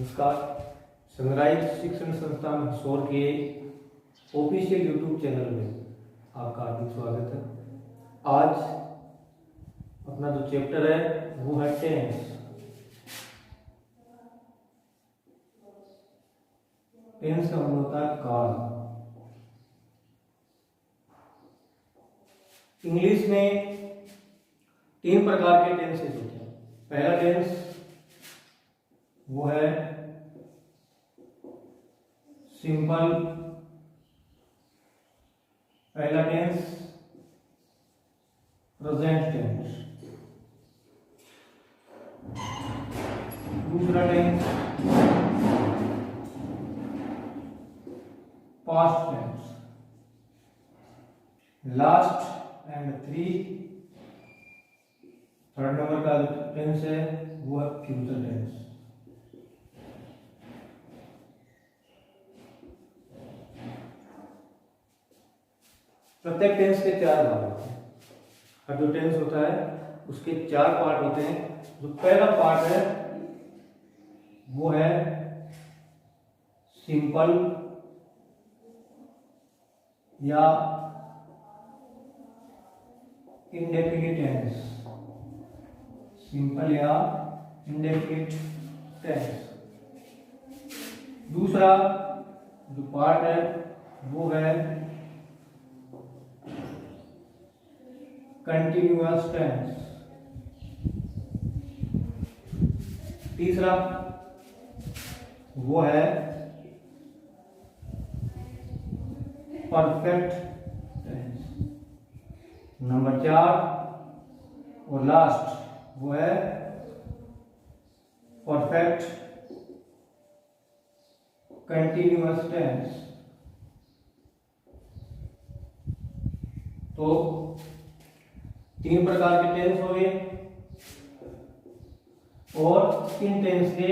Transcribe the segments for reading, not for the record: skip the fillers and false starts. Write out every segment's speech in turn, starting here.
नमस्कार। सनराइज शिक्षण संस्थान हिसोर के ऑफिशियल यूट्यूब चैनल में आपका हार्दिक स्वागत है। आज अपना जो चैप्टर है वो है टेंस। टेंस का मतलब होता है काल। इंग्लिश में 3 प्रकार के टेंसेस होते हैं। पहला टेंस वो है सिंपल, पहला टेंस प्रेजेंट टेंस, दूसरा tense past tense, last and third number का टेंस है वो है फ्यूचर टेंस। प्रत्येक टेंस के 4 भाग होते हैं। हर जो टेंस होता है उसके 4 पार्ट होते हैं। जो पहला पार्ट है वो है सिंपल या इंडेफिनिट टेंस, सिंपल या इंडेफिनिट टेंस। दूसरा जो पार्ट है वो है कंटिन्यूअस टेंस। तीसरा वो है परफेक्ट टेंस। नंबर 4 और लास्ट वो है परफेक्ट कंटिन्यूअस टेंस। तो 3 प्रकार के टेंस हो गए और इन टेंस के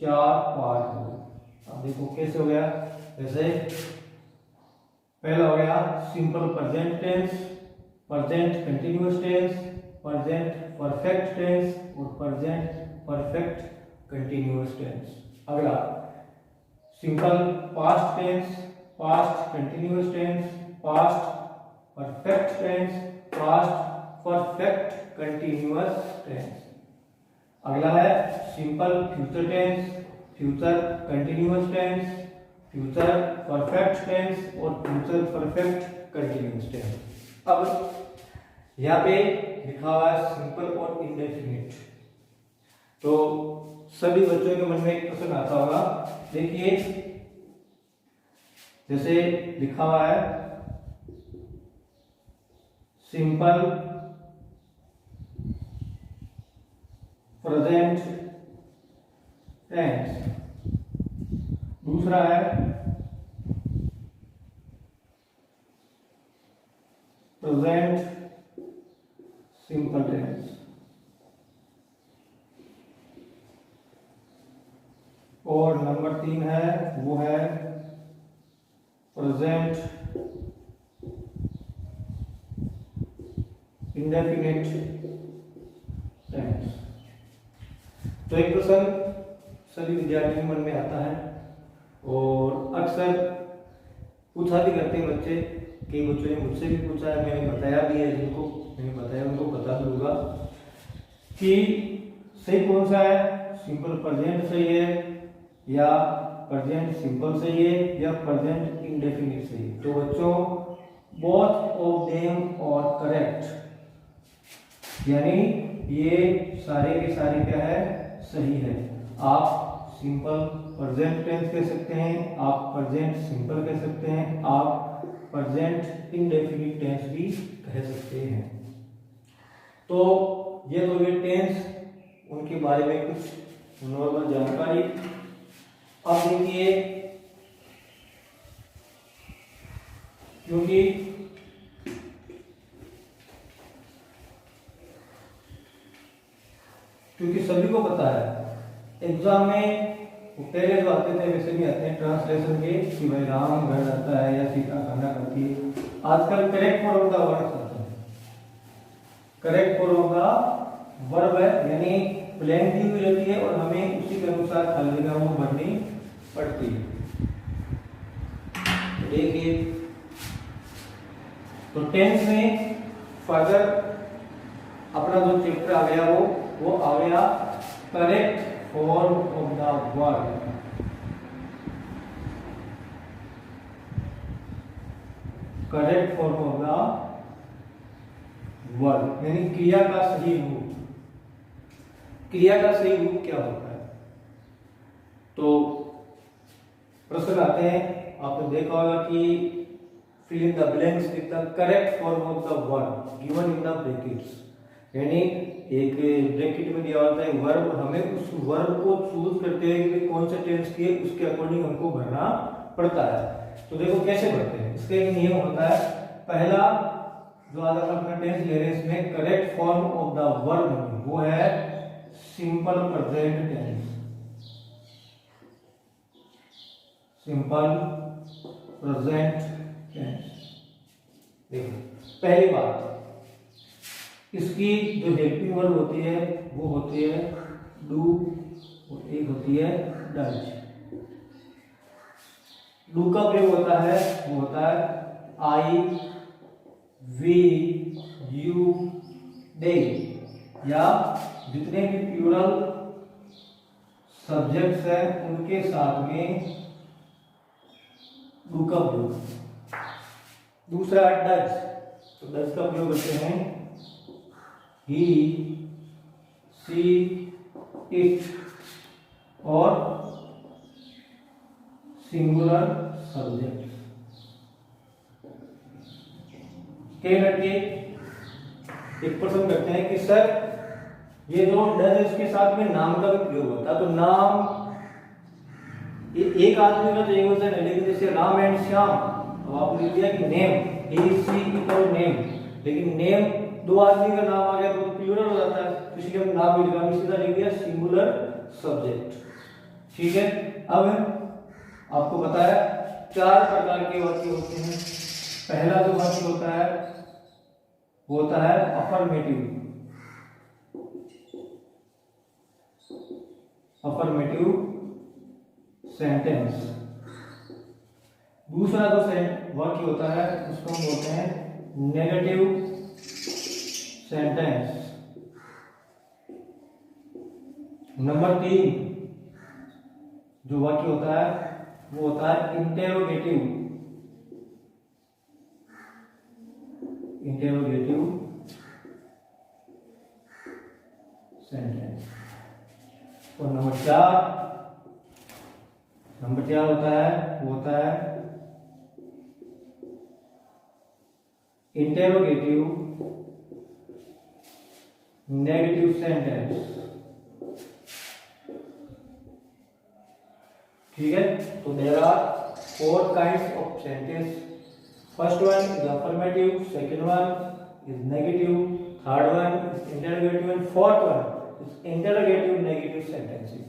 4 पार्ट हो गए। अब देखो कैसे हो गया। जैसे पहला हो गया simple present tense, present continuous tense, present perfect tense और प्रेजेंट परफेक्ट कंटिन्यूअस टेंस। अगला simple past tense, past continuous tense, past perfect tense, past perfect continuous tense. अगला है simple future tense, future continuous tense, future perfect tense और future perfect continuous tense. अब यहाँ पे लिखा हुआ है सिंपल और इंडेफिनिट। तो सभी बच्चों के मन में एक प्रश्न आता होगा। देखिए जैसे लिखा हुआ है सिंपल प्रेजेंट टेंस, दूसरा है प्रेजेंट सिंपल टेंस और नंबर 3 है वो है प्रेजेंट इंडेफिनिट टेंस। तो एक प्रश्न सभी विद्यार्थियों के मन में आता है और अक्सर पूछा भी करते हैं बच्चे। कई बच्चों ने मुझसे भी पूछा है, मैंने बताया भी है, जिनको मैंने बताया उनको पता भी होगा कि सही कौन सा है, सिंपल प्रेजेंट सही है या प्रेजेंट सिंपल सही है या प्रेजेंट इंडेफिनिट सही है। तो बच्चों बोथ ऑफ देम और करेक्ट, यानी ये सारे के सारे क्या है, सही है। आप सिंपल प्रेजेंट टेंस कह सकते हैं, आप प्रेजेंट सिंपल कह सकते हैं, आप प्रेजेंट इंडेफिनिट टेंस भी कह सकते हैं। तो ये तो ये टेंस, उनके बारे में कुछ नॉर्मल जानकारी। अब देखिए क्योंकि सभी को पता है एग्जाम में पहले जो आते थे वैसे भी आते हैं ट्रांसलेशन के कि भाई राम घर जाता है या सीता खाना खाती है। आजकल करेक्ट फॉर्म का वर्ड आता है, करेक्ट फॉर्म का वर्ब है, यानी ब्लैंक दी हुई रहती है और हमें उसी के अनुसार खाली जगह वो भरनी पड़ती है। देखिए, तो टेंस में फर्दर अपना जो चैप्टर आ गया वो आ गया correct form of the word. Correct form of the word यानी क्रिया का सही रूप। क्रिया का सही रूप क्या होता है? तो प्रश्न आते हैं, आपने देखा होगा कि fill in the blanks with the correct form of the verb given in the brackets। यानी एक ब्रैकेट में दिया होता है वर्ब, हमें उस वर्ब को चूज करते हैं कि कौन सा टेंस की है, उसके अकॉर्डिंग हमको भरना पड़ता है। तो देखो कैसे भरते हैं, इसका एक नियम होता है। पहला जो आज हम अपना टेंस ले रहे हैं, इसमें correct form of the verb वो है simple present tense. Simple present tense. देखो पहली बात, इसकी जो हेल्पिंग वर्ब होती है वो होती है डू और एक होती है डज। डू का प्रयोग होता है वो होता है आई, वी, यू, दे, या जितने भी प्लूरल सब्जेक्ट्स हैं उनके साथ में डू का प्रयोग। दूसरा डज, तो डज का प्रयोग करते हैं ही, सी, इट और सिंगुलर सब्जेक्ट। कई लड़के एक प्रश्न करते हैं कि सर ये जो डज इसके साथ में नाम का भी प्रयोग होता है, तो नाम एक आदमी का तो एक वचन है, लेकिन जैसे राम एंड श्याम, तो आपने लिख दिया कि नेम, ही, सी, इट और नेम, लेकिन नेम दो आदमी का नाम आ गया तो प्लूरल हो जाता है, तो इसलिए हम नाम भी लिखा, सीधा लिख दिया सिंगुलर सब्जेक्ट। ठीक है, अब आपको बताया 4 प्रकार के वाक्य होते हैं। पहला जो वाक्य होता है वो होता है अफर्मेटिव। Affirmative sentence. दूसरा जो वाक्य होता है उसको हम बोलते हैं नेगेटिव सेंटेंस। नंबर 3 जो वाक्य होता है वो होता है इंटेरोगेटिव। Interrogative sentence. और नंबर 4 होता है वो होता है इंटेरोगेटिव नेगेटिव सेंटेंस। ठीक है, तो there are 4 kinds of sentence. First one is affirmative, second one is negative, third one is interrogative and fourth one is interrogative negative sentences.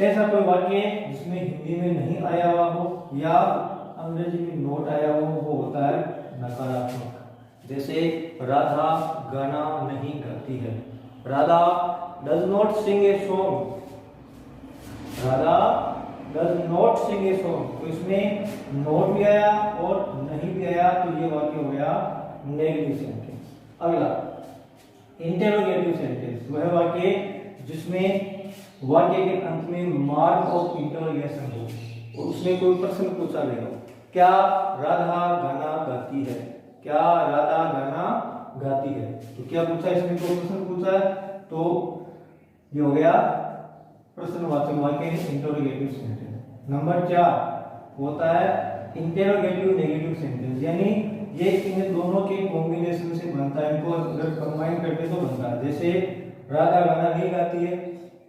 ऐसा कोई वाक्य जिसमें हिंदी में नहीं आया हुआ हो या अंग्रेजी में नोट आया हो वो होता है नकारात्मक। जैसे राधा गाना नहीं गाती है, Radha does not sing a song. Radha does not sing a song, तो इसमें नोट भी आया और नहीं भी आया, तो ये वाक्य हो गया नेगेटिव सेंटेंस। अगला इंटेरोगेटिव सेंटेंस, वह वाक्य जिसमें वाक्य के अंत में मार्क ऑफ इंटरोगेशन हो और उसमें कोई प्रश्न पूछा गया हो, क्या राधा गाना गाती है? क्या राधा गाना गाती है? तो क्या पूछा, इसमें कोई प्रश्न पूछा है, तो ये हो गया प्रश्नवाचक वाक्य, इंटरोगेटिव सेंटेंस। नंबर 4 होता है इंटेरोगेटिव नेगेटिव सेंटेंस, यानी ये इन दोनों के कॉम्बिनेशन से बनता है, इनको अगर कंबाइन करते तो बनता है। जैसे राधा गाना नहीं गाती है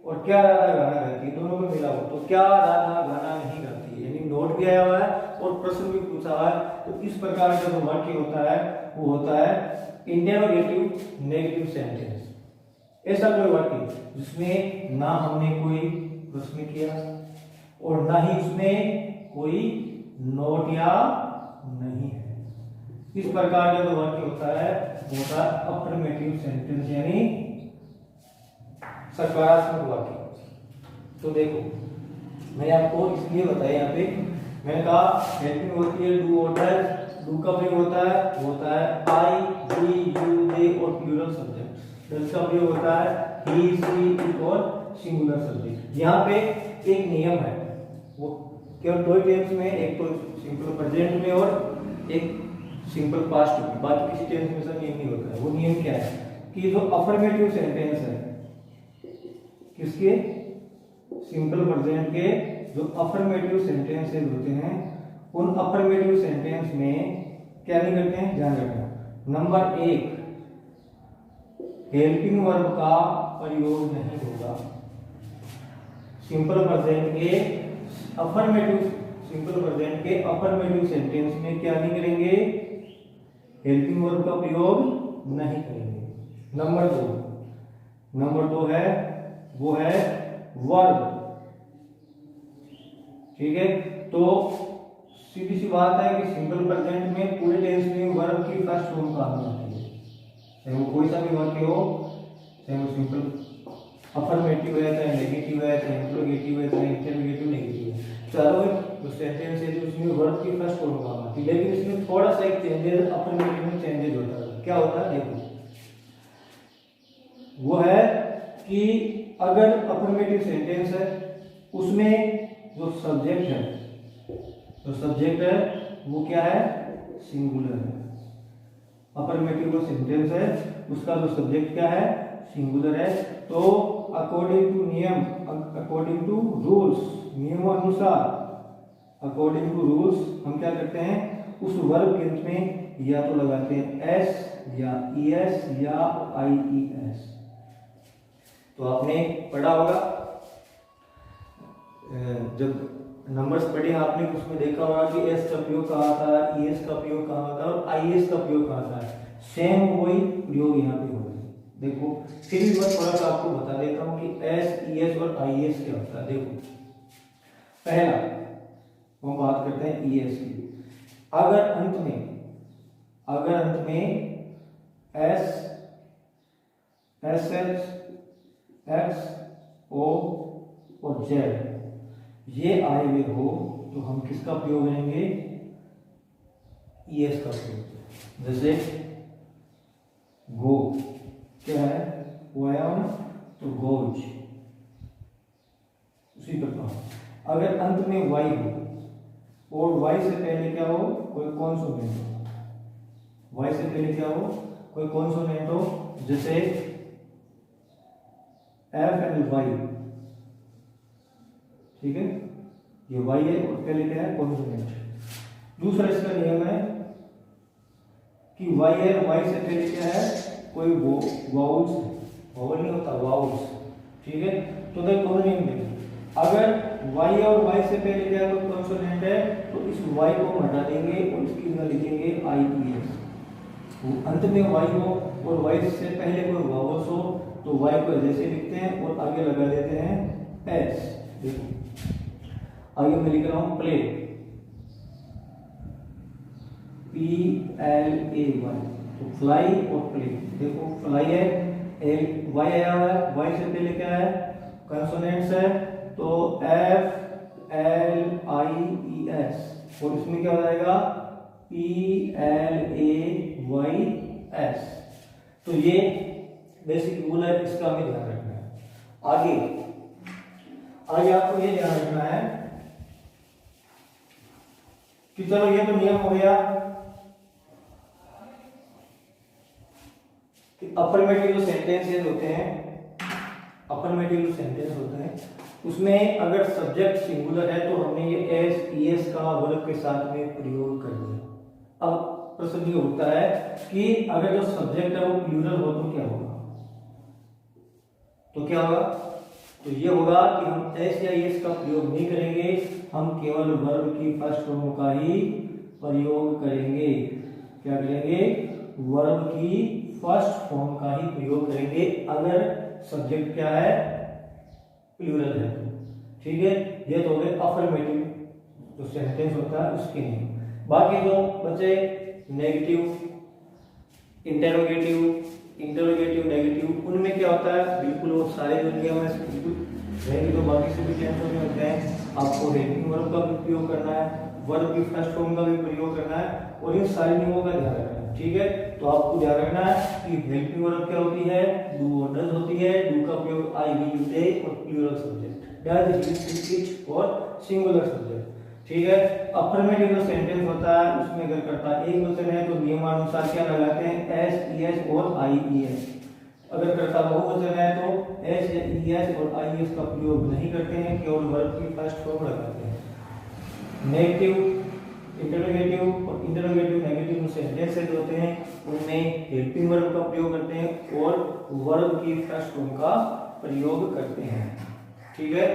और क्या राधा गाना गाती है, दोनों में मिला हो, तो क्या राधा गाना नहीं गाती है, यानी नोट भी आया हुआ है और प्रश्न भी पूछा हुआ है। तो इस प्रकार का जो वाक्य होता है वो होता है इंटेरोगेटिव नेगेटिव सेंटेंस। ऐसा कोई वाक्य जिसमें ना हमने कोई प्रश्न किया और ना ही उसमें कोई नोट या नहीं है, इस प्रकार का जो वाक्य होता है वो होता है अफर्मेटिव सेंटेंस, यानी सकारात्मक वाक्य। तो देखो मैंने आपको इसलिए बताया यहाँ पे, मैंने कहा हेल्पिंग होती है डू होता है, डू का प्रयोग होता है आई वी यू दे और प्लूरल सब्जेक्ट। डज का प्रयोग होता है ही शी इट और सिंगुलर सब्जेक्ट। यहाँ पे एक नियम है, वो केवल दो टेंस में, एक तो सिंपल प्रेजेंट में और एक सिंपल पास्ट में, बाकी किसी टेंस में ऐसा नियम नहीं होता है। वो नियम क्या है कि जो अफर्मेटिव सेंटेंस है, किसके, सिंपल प्रेजेंट के जो अफर्मेटिव सेंटेंसेस होते हैं, उन अफर्मेटिव सेंटेंस में क्या नहीं करते हैं, ध्यान रखना। नंबर 1, हेल्पिंग वर्ब का प्रयोग नहीं होगा। सिंपल प्रेजेंट के अफर्मेटिव सेंटेंस में क्या नहीं करेंगे, हेल्पिंग वर्ब का प्रयोग नहीं करेंगे। नंबर 2 है वो है वर्ब। ठीक है, तो सीधी सी बात है कि सिंपल प्रेजेंट में पूरे टेंस में वर्ब की फर्स्ट फॉर्म काम में आती है, चाहे वो कोई सा भी वाक्य हो, चाहे वो सिंपल अफर्मेटिव है, चाहे नेगेटिव है, चाहे इंट्रोगेटिव है, चाहे इंटरोगेटिव नेगेटिव है, चारों जो सेंटेंस है जो उसमें वर्ब की फर्स्ट फॉर्म काम आती है। लेकिन इसमें थोड़ा सा एक चेंजेस, अफर्मेटिव में चेंजेस होता है। क्या होता है देखो, वो है कि अगर अफर्मेटिव सेंटेंस है उसमें जो सब्जेक्ट है वो क्या है, सिंगुलर है। अफर्मेटिव जो सेंटेंस है उसका जो सब्जेक्ट क्या है, सिंगुलर है। तो अकॉर्डिंग टू नियम, अकॉर्डिंग टू रूल्स, नियमानुसार, अकॉर्डिंग टू रूल्स हम क्या करते हैं, उस वर्ब के अंत में या तो लगाते हैं एस या ईएस या आईईएस। तो आपने पढ़ा होगा, जब नंबर्स पढ़े आपने उसमें देखा होगा कि एस का प्रयोग कहाँ था, ईएस का प्रयोग कहाँ था और आईएस का प्रयोग कहाँ था। सेम वही प्रयोग यहाँ पे होगा। देखो फिर भी मैं थोड़ा सा आपको बता देता हूँ कि एस, ईएस और आईएस क्या होता है। देखो पहला हम बात करते हैं ईएस की। अगर अंत में एस, एस एच, एक्स, ओ और जेड ये आए हुए हो तो हम किसका प्रयोग करेंगे, ईएस का प्रयोग। जैसे गो क्या है, वो आया हो ना, तो गोज। उसी प्रकार अगर अंत में वाई हो और वाई से पहले क्या हो, कोई कॉन्सोनेंट हो, वाई से पहले क्या हो, कोई कॉन्सोनेंट हो, जैसे एफ एंड वाई। ठीक है, ये वाई है और पहले क्या है, कॉन्सोनेंट। दूसरा इसका नियम है कि वाई है, वाई से पहले क्या है, कोई वाउल्स, वाउल नहीं होता, वाउल्स। ठीक है, तो देखो नियम देखो, अगर वाई और वाई से पहले क्या कोई कॉन्सोनेंट है तो इस वाई को हटा देंगे और इसकी जगह लिखेंगे आईईएस। अंत में वाई हो और वाई से पहले कोई वावल्स हो तो वाई को जैसे लिखते हैं और आगे लगा देते हैं एस। देखो आगे मैं लिख रहा हूं प्ले, PLAY, तो फ्लाई और प्ले। देखो फ्लाई है, एल वाई आया हुआ है, वाई से पहले क्या है, कंसोनेंट्स है, तो FLIES और इसमें क्या हो जाएगा, PLAYS। तो ये बेसिक रूल है, इसका हमें ध्यान रखना है। आगे आपको ये ध्यान रखना है कि चलो ये तो नियम हो गया कि अफर्मेटिव जो सेंटेंसेस होते हैं, अफर्मेटिव जो सेंटेंस होते हैं उसमें अगर सब्जेक्ट सिंगुलर है तो हमने ये एस, ईएस का वर्ब के साथ में प्रयोग कर दिया। अब प्रश्न ये उठता है कि अगर जो सब्जेक्ट है वो प्लूरल हो तो क्या होगा, तो ये होगा कि हम एस या ईएस का प्रयोग नहीं करेंगे, हम केवल वर्ब की फर्स्ट फॉर्म का ही प्रयोग करेंगे। क्या करेंगे, वर्ब की फर्स्ट फॉर्म का ही प्रयोग करेंगे अगर सब्जेक्ट क्या है, प्लूरल है। ठीक है, ये तो हो गए अफर्मेटिव जो सेंटेंस होता है उसके लिए। बाकी जो बचे नेगेटिव, इंटरोगेटिव, नेगेटिव, उनमें क्या होता है, बिल्कुल वो सारे जो नियम है बिल्कुल रहेंगे, तो बाकी सभी टेंसों में होते हैं। आपको हेल्पिंग वर्ब का भी प्रयोग करना है, वर्ब की फर्स्ट फॉर्म का भी प्रयोग करना है, और इन सारे नियमों का ध्यान रखना है। ठीक है, तो आपको ध्यान रखना है कि हेल्पिंग वर्ब क्या होती है, डू और डज होती है। डू का प्रयोग आई, वी, दे और plural subject, does, he, it और सिंगुलर सब्जेक्ट। ठीक है, अफर्मेटिव जो सेंटेंस होता है उसमें अगर कर्ता एक वचन है तो नियमानुसार क्या लगाते हैं, एस, ईएस और आईईएस। अगर कर्ता बहुवचन है तो एस, ईएस और आईईएस का प्रयोग नहीं करते हैं, केवल वर्ब की फर्स्ट फॉर्म लगाते हैं। नेगेटिव, इंटरोगेटिव और इंटरोगेटिव नेगेटिव सेंटेंसेस होते हैं उनमें हेल्पिंग वर्ब का प्रयोग करते हैं और वर्ब की फर्स्ट फॉर्म का प्रयोग करते हैं। ठीक है।